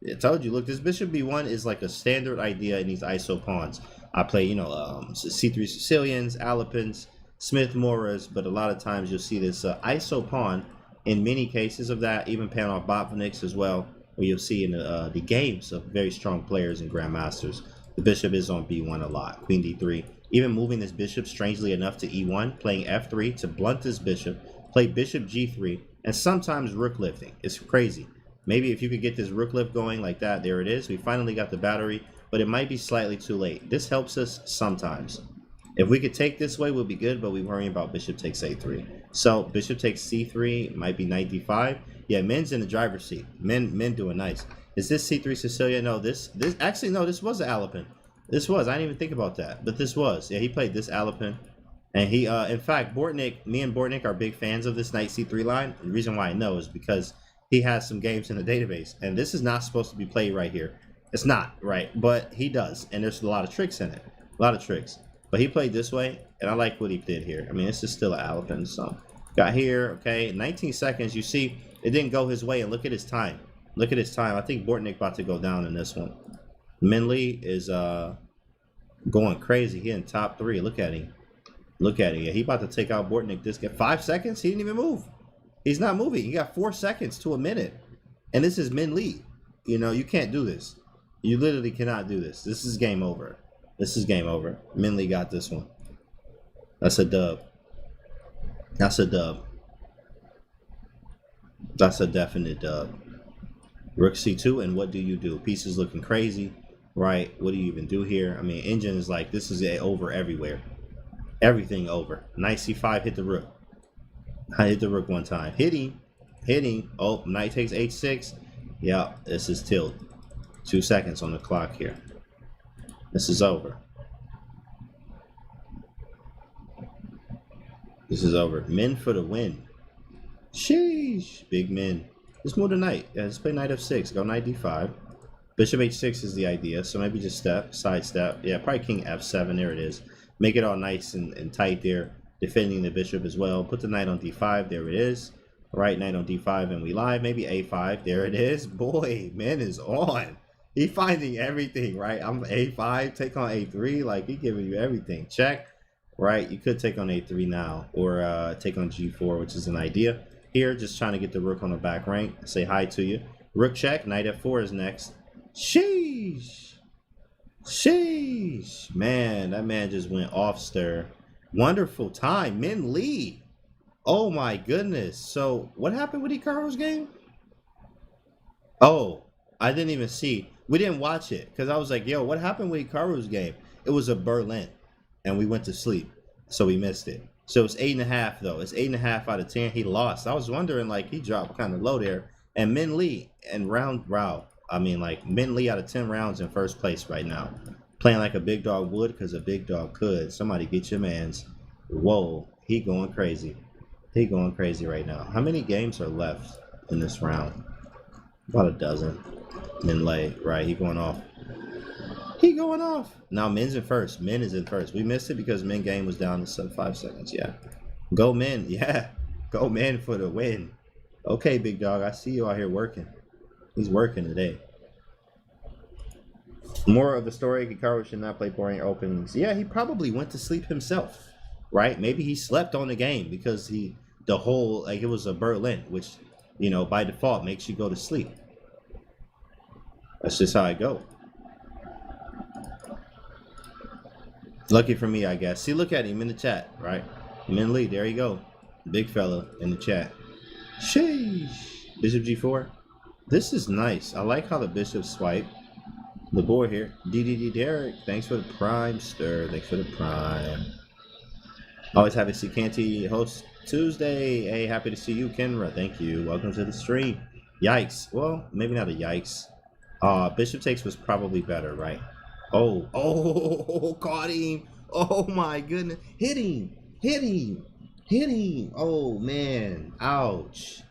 [SPEAKER 1] I told you, look, this bishop b1 is like a standard idea in these ISO pawns. I play, you know, c3 Sicilians, Alapins, Smith Moras, but a lot of times you'll see this ISO pawn in many cases of that, even Panov Botvinniks as well, where you'll see in the games of very strong players and grandmasters. The bishop is on b1 a lot, queen d3. Even moving this bishop, strangely enough, to e1, playing f3 to blunt this bishop, play bishop g3, and sometimes rook lifting. It's crazy. Maybe if you could get this rook lift going like that, there it is. We finally got the battery, but it might be slightly too late. This helps us sometimes. If we could take this way, we'll be good, but we worry about bishop takes a3. So bishop takes c3, might be knight d5. Yeah, Minh's in the driver's seat. Minh doing nice. Is this c3 Sicilia? No, this actually, no, this was an Alapin. This was, I didn't even think about that, but this was. Yeah, he played this Alapin. And he, in fact, Bortnik, me and Bortnik are big fans of this knight c3 line. The reason why I know is because he has some games in the database, and this is not supposed to be played right here. It's not, right? But he does, and there's a lot of tricks in it. A lot of tricks. But he played this way, and I like what he did here. I mean, this is still an Alapin, so. Got here, okay, 19 seconds. You see, it didn't go his way, and look at his time. Look at his time. I think Bortnik about to go down in this one. Minh Lee is going crazy. He in top 3. Look at him. Look at him. Yeah, he about to take out Bortnik. This guy, 5 seconds? He didn't even move. He's not moving. He got 4 seconds to a minute. And this is Minh Lee. You know, you can't do this. You literally cannot do this. This is game over. This is game over. Minh Lee got this one. That's a dub. That's a dub. That's a definite dub. Rook c2, and what do you do? Pieces looking crazy, right? What do you even do here? I mean, engine is like, this is over everywhere. Everything over. Knight c5, hit the rook. I hit the rook one time. Hitting. Oh, knight takes h6. Yeah, this is tilt. 2 seconds on the clock here. This is over. This is over. Minh for the win. Sheesh. Big Minh. Let's move the knight. Yeah, let's play knight f6. Go knight d5. Bishop h6 is the idea. So maybe just side step. Yeah, probably king f7. There it is. Make it all nice and tight there. Defending the bishop as well. Put the knight on d5. There it is. Right, knight on d5, and we live. Maybe a5. There it is. Boy, Minh is on. He finding everything, right? I'm a5. Take on a3. Like, he giving you everything. Check. Right? You could take on a3 now. Or take on g4, which is an idea. Here, just trying to get the rook on the back rank. Say hi to you. Rook check. Knight f4 is next. Sheesh. Sheesh. Man, that man just went off stir. Wonderful time. Minh Lee. Oh my goodness. So what happened with Hikaru's game? Oh, I didn't even see. We didn't watch it because I was like, yo, what happened with Hikaru's game? It was a Berlin, and we went to sleep, so we missed it. So it's 8.5 though. It's 8.5 out of 10. He lost. I was wondering, like, he dropped kind of low there. And Min Lee and wow. I mean, like, Min Lee out of 10 rounds in first place right now, playing like a big dog would because a big dog could. Somebody get your man's. Whoa, he going crazy. He going crazy right now. How many games are left in this round? About a dozen. Min Lee, right? He going off. He going off. Now Min's in first. Min is in first. We missed it because Min game was down to sub 5 seconds. Yeah. Go Min. Yeah. Go Min for the win. Okay, big dog. I see you out here working. He's working today. More of the story, Hikaru should not play boring openings. Yeah, he probably went to sleep himself, right? Maybe he slept on the game because it was a Berlin, which, you know, by default makes you go to sleep. That's just how I go. Lucky for me, I guess. See, look at him in the chat, right? Min Lee, there you go. Big fella in the chat. Sheesh. Bishop G4. This is nice. I like how the bishops swipe. The board here. DDD Derek, thanks for the prime, stir. Thanks for the prime. Always happy to see Canty host Tuesday. Hey, happy to see you, Kenra. Thank you. Welcome to the stream. Yikes. Well, maybe not a yikes. Bishop takes was probably better, right? Oh, caught him. Oh my goodness. Hit him. Oh man. Ouch.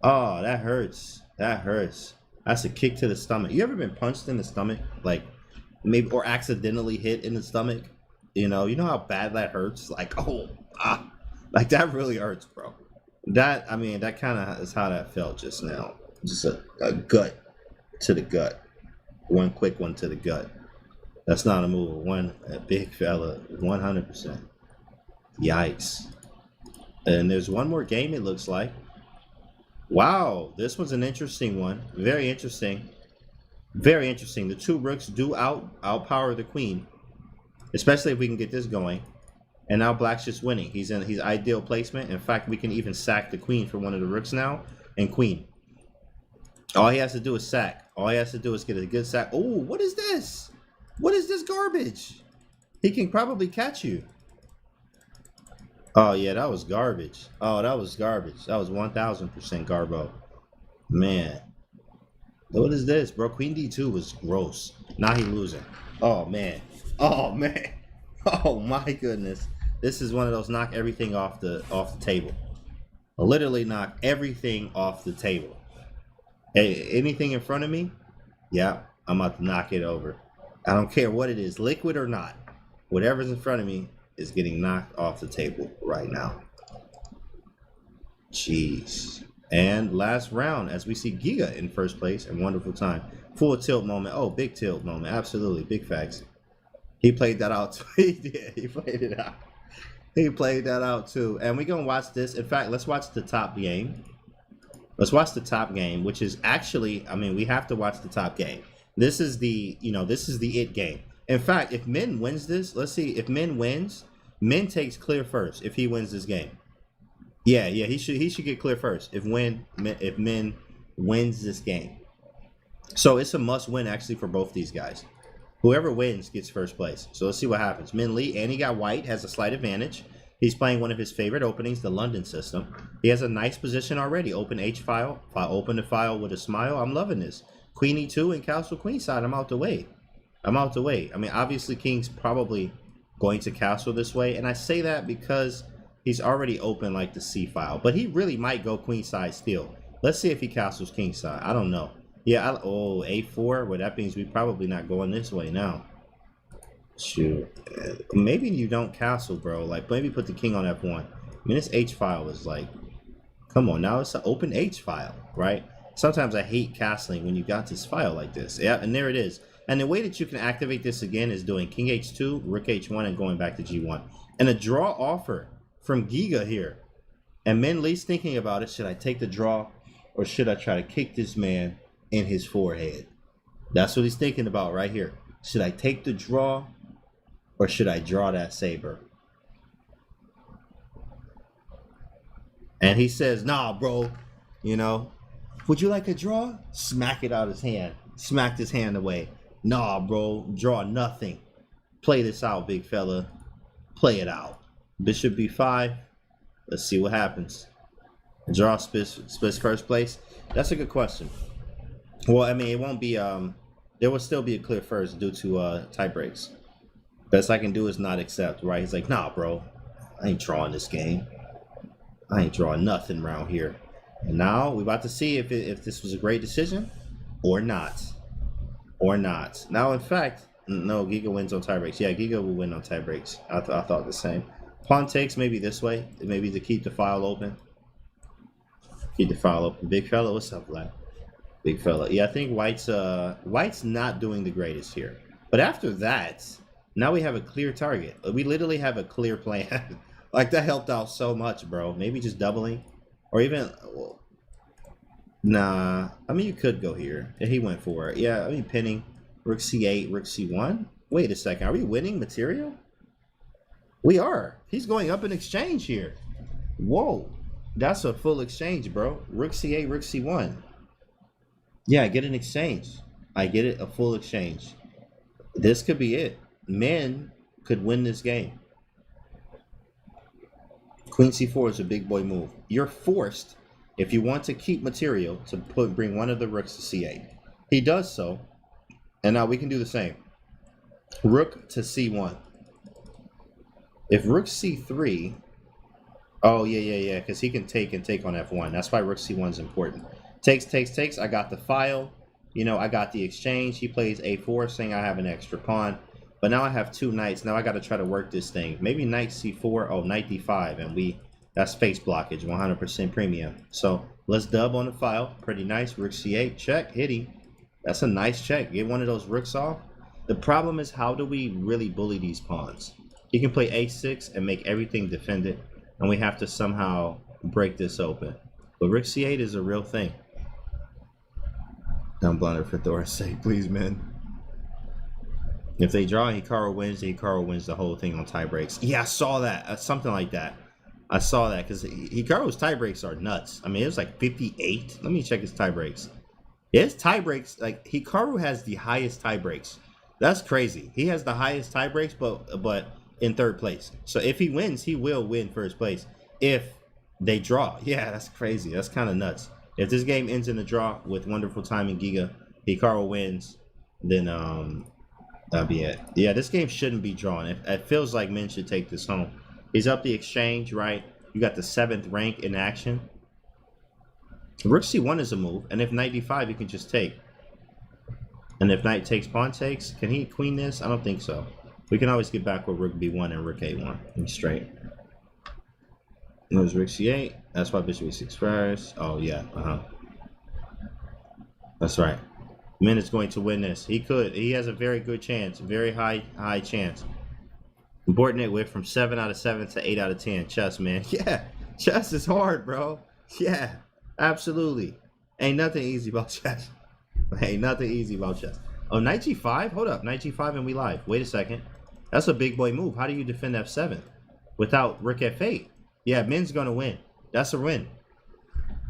[SPEAKER 1] Oh, that hurts. That's a kick to the stomach. You ever been punched in the stomach? Like, maybe, or accidentally hit in the stomach? You know how bad that hurts? Like, like that really hurts, bro. That kind of is how that felt just now. Just a gut to the gut. One quick one to the gut. That's not a move. A big fella, 100%. Yikes. And there's one more game, it looks like. Wow, this was an interesting one. Very interesting. Very interesting. The two rooks do outpower the queen, especially if we can get this going. And now black's just winning. He's ideal placement. In fact, we can even sack the queen for one of the rooks now. And queen. All he has to do is sack. All he has to do is get a good sack. Oh, what is this? What is this garbage? He can probably catch you. Oh, yeah, that was garbage. Oh, that was garbage. That was 1,000% garbo. Man. What is this, bro? Queen D2 was gross. Now he losing. Oh, man. Oh, man. Oh, my goodness. This is one of those knock everything off the table. Literally knock everything off the table. Hey, anything in front of me? Yeah, I'm about to knock it over. I don't care what it is, liquid or not. Whatever's in front of me is getting knocked off the table right now. Jeez. And last round, as we see Giga in first place, and wonderful time. Full tilt moment. Oh, big tilt moment. Absolutely. Big facts. He played that out too. He did. He played it out. He played that out too. And we're going to watch this. In fact, let's watch the top game. Let's watch the top game, which is actually, we have to watch the top game. This is the it game. In fact, if Min wins this, let's see. If Min wins, Min takes clear first if he wins this game. Yeah, he should get clear first if Min wins this game. So it's a must win actually for both these guys. Whoever wins gets first place. So let's see what happens. Min Lee, and he got white, has a slight advantage. He's playing one of his favorite openings, the London system. He has a nice position already. Open H file. If I open the file with a smile, I'm loving this. Queen E2 and castle queenside. I'm out the way. Obviously King's probably going to castle this way, and I say that because he's already open like the C file, but he really might go queenside still. Let's see if he castles kingside. I don't know. Yeah, A4. Well, that means we probably not going this way now. Shoot. Maybe you don't castle, bro. Like, maybe put the king on F1. This H file is like, come on, now it's an open H file, right? Sometimes I hate castling when you got this file like this. Yeah, and there it is. And the way that you can activate this again is doing king H2, rook H1, and going back to G1. And a draw offer from Giga here. And Min Lee's thinking about it. Should I take the draw, or should I try to kick this man in his forehead? That's what he's thinking about right here. Should I take the draw, or should I draw that saber? And he says, nah, bro, would you like a draw? Smack it out his hand. Smacked his hand away. Nah, bro. Draw nothing. Play this out, big fella. Play it out. Bishop b5. Let's see what happens. Draw splits first place. That's a good question. Well, I mean, it won't be. There will still be a clear first due to tie breaks. Best I can do is not accept. Right? He's like, nah, bro. I ain't drawing this game. I ain't drawing nothing around here. And now we're about to see if this was a great decision or not. Or not. Now, in fact, no, Giga wins on tie breaks. Yeah, Giga will win on tie breaks. I thought the same. Pawn takes maybe this way. Maybe to keep the file open. Keep the file open. Big fella, what's up, lad? Big fella. Yeah, I think White's not doing the greatest here. But after that, now we have a clear target. We literally have a clear plan. Like, that helped out so much, bro. Maybe just doubling. Or even... Well, nah. I mean, you could go here. Yeah, he went for it. Yeah, I mean, pinning. Rook c8, rook c1. Wait a second. Are we winning material? We are. He's going up in exchange here. Whoa. That's a full exchange, bro. Rook c8, rook c1. Yeah, I get an exchange. I get it. A full exchange. This could be it. Men could win this game. Queen c4 is a big boy move. You're forced, if you want to keep material, to bring one of the rooks to c8. He does so. And now we can do the same. Rook to c1. If rook c3... Oh, yeah, because he can take on f1. That's why rook c1 is important. Takes. I got the file. You know, I got the exchange. He plays a4, saying I have an extra pawn. But now I have two knights. Now I got to try to work this thing. Maybe knight c4. Oh, knight d5. And that's face blockage, 100% premium. So let's dub on the file. Pretty nice. Rook c8. Check. Hitty. That's a nice check. Get one of those rooks off. The problem is, how do we really bully these pawns? He can play a6 and make everything defended. And we have to somehow break this open. But rook c8 is a real thing. Don't blunder for Thor's sake, please, man. If they draw, Hikaru wins the whole thing on tie breaks. Yeah, I saw that. Something like that. I saw that because Hikaru's tie breaks are nuts. I mean, it was like 58. Let me check his tie breaks. Yeah, his tie breaks, like, Hikaru has the highest tie breaks. That's crazy. He has the highest tie breaks, but in third place. So if he wins, he will win first place. If they draw. Yeah, that's crazy. That's kind of nuts. If this game ends in a draw with wonderful timing, Giga, Hikaru wins, then that'll be it. Yeah, this game shouldn't be drawn. It feels like Minh should take this home. He's up the exchange, right? You got the 7th rank in action. Rook c1 is a move, and if knight d5, you can just take. And if knight takes, pawn takes, can he queen this? I don't think so. We can always get back with rook b1 and rook a1. And straight. There's rook c8. That's why bishop e6 first. Oh, yeah. That's right. Minh is going to win this. He could. He has a very good chance. Very high chance. Bortnik went from 7 out of 7 to 8 out of 10. Chess, man. Yeah. Chess is hard, bro. Yeah. Absolutely. Ain't nothing easy about chess. Ain't nothing easy about chess. Oh, knight g5? Hold up. Knight g5 and we live. Wait a second. That's a big boy move. How do you defend f7 without rook f8? Yeah, Minh's going to win. That's a win.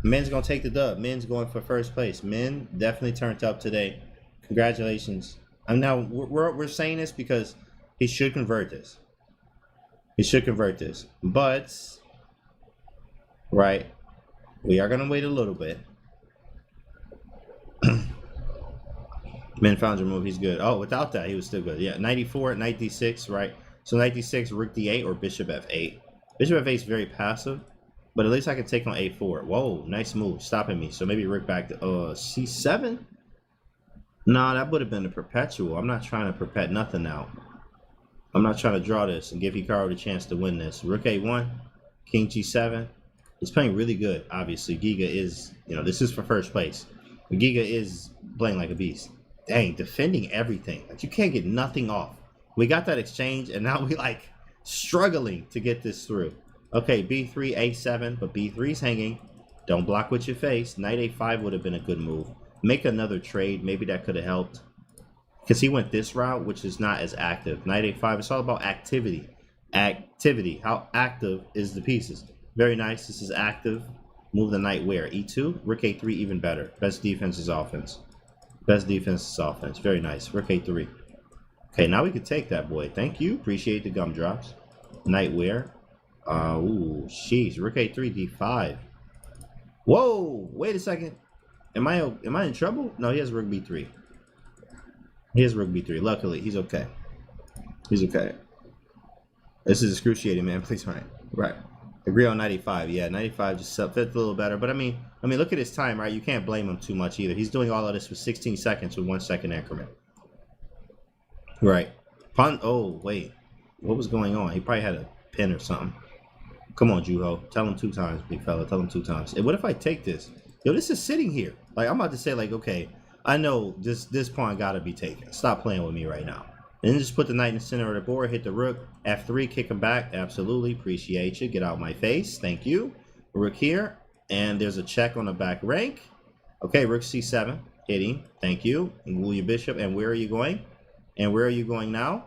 [SPEAKER 1] Minh's going to take the dub. Minh's going for first place. Minh definitely turned up today. Congratulations. And now we're saying this because he should convert this. He should convert this. But, right, we are going to wait a little bit. Minh found your move. He's good. Oh, without that, he was still good. Yeah, knight e4, knight d6, right? So knight d6, rook d8, or bishop f8. Bishop f8 is very passive, but at least I can take on a4. Whoa, nice move, stopping me. So maybe rook back to c7? Nah, that would have been a perpetual. I'm not trying to perpet nothing now. I'm not trying to draw this and give Hikaru the chance to win this. Rook a1, king g7. He's playing really good, obviously. Giga is, this is for first place. But Giga is playing like a beast. Dang, defending everything. Like, you can't get nothing off. We got that exchange, and now we, like, struggling to get this through. Okay, b3, a7, but b3's hanging. Don't block with your face. Knight a5 would have been a good move. Make another trade. Maybe that could have helped. Because he went this route, which is not as active. Knight a5, it's all about activity. Activity. How active is the pieces? Very nice. This is active. Move the knight where? E2? Rook a3, even better. Best defense is offense. Best defense is offense. Very nice. Rook A3. Okay, now we can take that boy. Thank you. Appreciate the gumdrops. Nightwear. Ooh, sheesh. Rook A3, D5. Whoa! Wait a second. Am I in trouble? No, he has Rook B3. He has Rook B3. Luckily, he's okay. He's okay. This is excruciating, man. Please, right. Agree on 95. Yeah, 95 just fits a little better. But I mean, look at his time, right? You can't blame him too much either. He's doing all of this with 16 seconds with 1 second increment. Right. Oh, wait. What was going on? He probably had a pin or something. Come on, Juho. Tell him 2 times, big fella. Tell him 2 times. And what if I take this? Yo, this is sitting here. Like, I'm about to say, like, okay, I know this pawn got to be taken. Stop playing with me right now. And then just put the knight in the center of the board, hit the rook, F3, kick him back. Absolutely. Appreciate you. Get out my face. Thank you. Rook here. And there's a check on the back rank. Okay, rook C7. Hitting. Thank you. And rule your bishop. And where are you going? And where are you going now?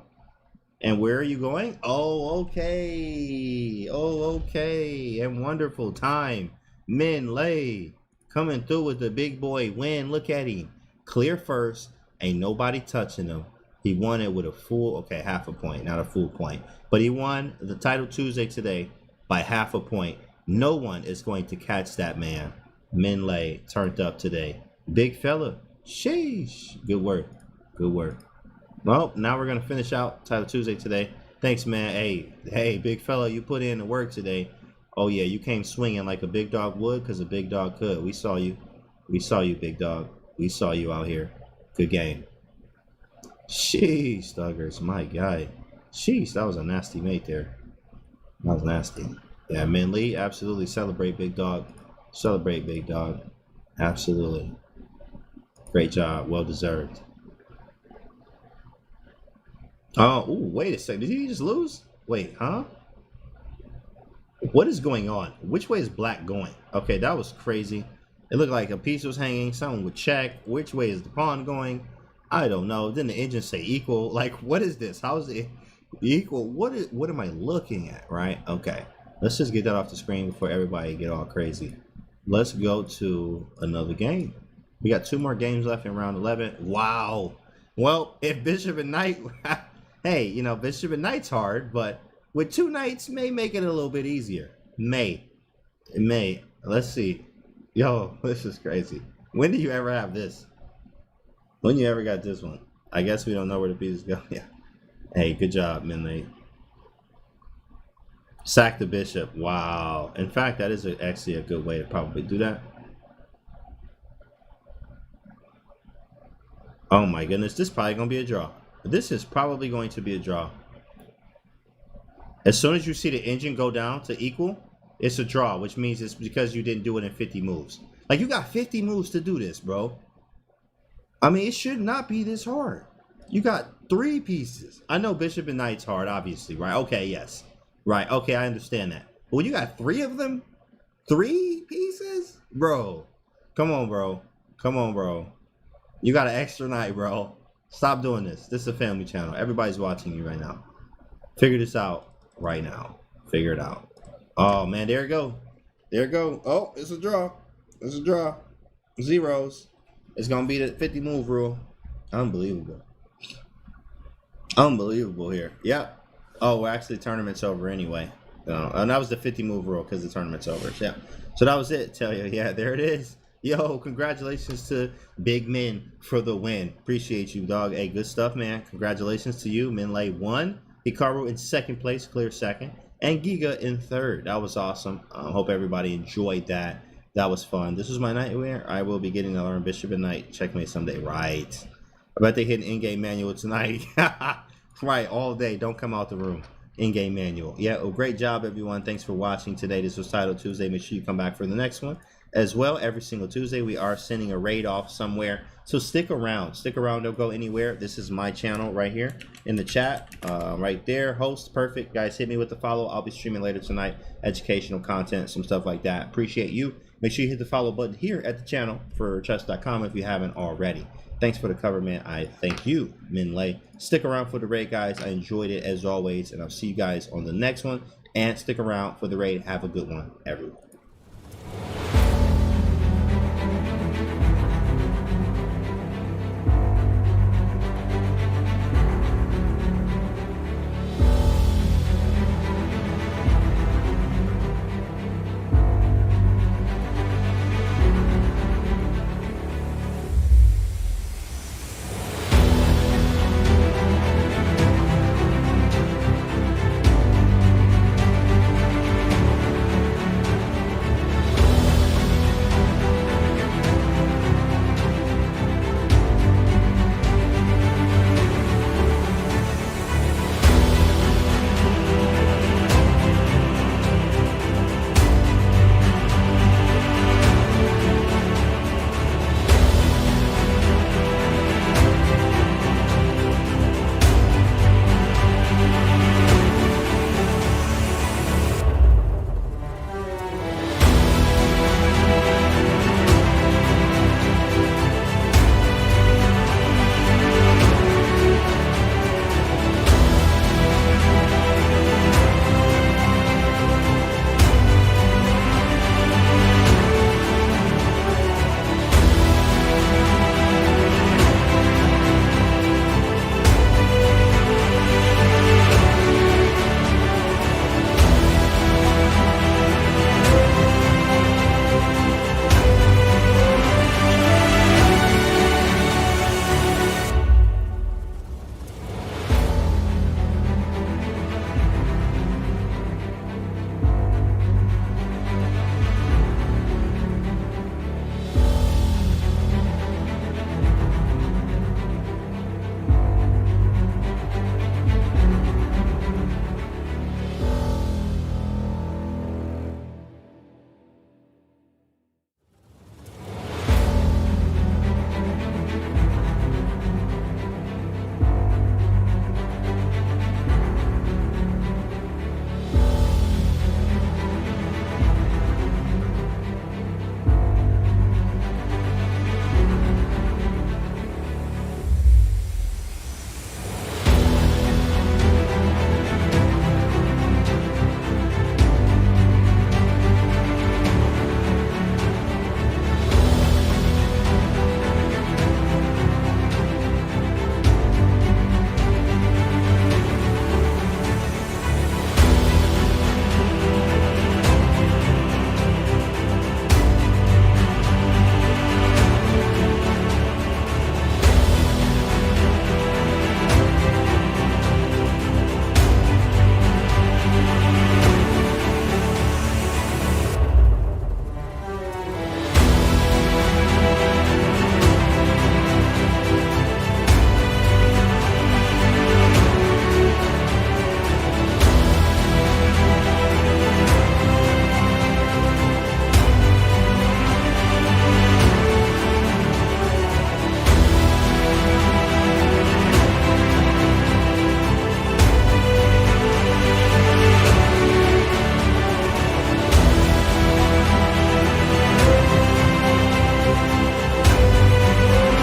[SPEAKER 1] And where are you going? Oh, okay. Oh, okay. And wonderful time. Min Lei coming through with the big boy win. Look at him. Clear first. Ain't nobody touching him. He won it with a full, okay, half a point, not a full point. But he won the title Tuesday today by half a point. No one is going to catch that man. Min Lei turned up today. Big fella. Sheesh. Good work. Good work. Well, now we're going to finish out Title Tuesday today. Thanks, man. Hey, big fella, you put in the work today. Oh, yeah, you came swinging like a big dog would because a big dog could. We saw you. We saw you, big dog. We saw you out here. Good game. Sheesh, Thuggers. My guy. Sheesh, that was a nasty mate there. That was nasty. Yeah, Min Lee, absolutely celebrate, big dog. Celebrate, big dog. Absolutely. Great job. Well deserved. Oh, ooh, wait a second. Did he just lose? Wait, huh? What is going on? Which way is black going? Okay, that was crazy. It looked like a piece was hanging. Someone would check. Which way is the pawn going? I don't know. Didn't the engine say equal? Like, what is this? How is it equal? What am I looking at, right? Okay, let's just get that off the screen before everybody get all crazy. Let's go to another game. We got 2 more games left in round 11. Wow. Well, if bishop and knight... Hey, you know, bishop and knight's hard, but with 2 knights may make it a little bit easier. It may. Let's see. Yo, this is crazy. When did you ever have this? When you ever got this one? I guess we don't know where the pieces go. Yeah. Hey, good job, Min. Sack the bishop. Wow. In fact, that is actually a good way to probably do that. Oh my goodness, this is probably going to be a draw. This is probably going to be a draw. As soon as you see the engine go down to equal, it's a draw, which means it's because you didn't do it in 50 moves. Like, you got 50 moves to do this, bro. I mean, it should not be this hard. You got 3 pieces. I know bishop and knight's hard, obviously, right? Okay, yes. Right, okay, I understand that. But when you got 3 of them, 3 pieces? Bro, come on, bro. Come on, bro. You got an extra knight, bro. Stop doing this. This is a family channel. Everybody's watching you right now. Figure this out right now. Figure it out. Oh, man, there it go. There it go. Oh, it's a draw. It's a draw. Zeros. It's going to be the 50 move rule. Unbelievable. Unbelievable here. Yep. Oh, well, actually, the tournament's over anyway. And that was the 50 move rule because the tournament's over. Yeah. So that was it. Tell you. Yeah, there it is. Yo, congratulations to Big Min for the win. Appreciate you, dog. Hey, good stuff, man. Congratulations to you. Min Lei won. Hikaru in 2nd place, clear 2nd. And Giga in 3rd. That was awesome. Hope everybody enjoyed that. That was fun. This was my nightwear. I will be getting to learn bishop and knight. Checkmate someday. Right. I bet they hit an in-game manual tonight. Right, all day. Don't come out the room. In-game manual. Yeah, well, great job, everyone. Thanks for watching today. This was Title Tuesday. Make sure you come back for the next one. As well, every single Tuesday, we are sending a raid off somewhere. So stick around. Stick around. Don't go anywhere. This is my channel right here in the chat. Right there. Host. Perfect. Guys, hit me with the follow. I'll be streaming later tonight. Educational content, some stuff like that. Appreciate you. Make sure you hit the follow button here at the channel for Chess.com if you haven't already. Thanks for the cover, man. I thank you, Min Lei. Stick around for the raid, guys. I enjoyed it as always. And I'll see you guys on the next one. And stick around for the raid. Have a good one, everyone.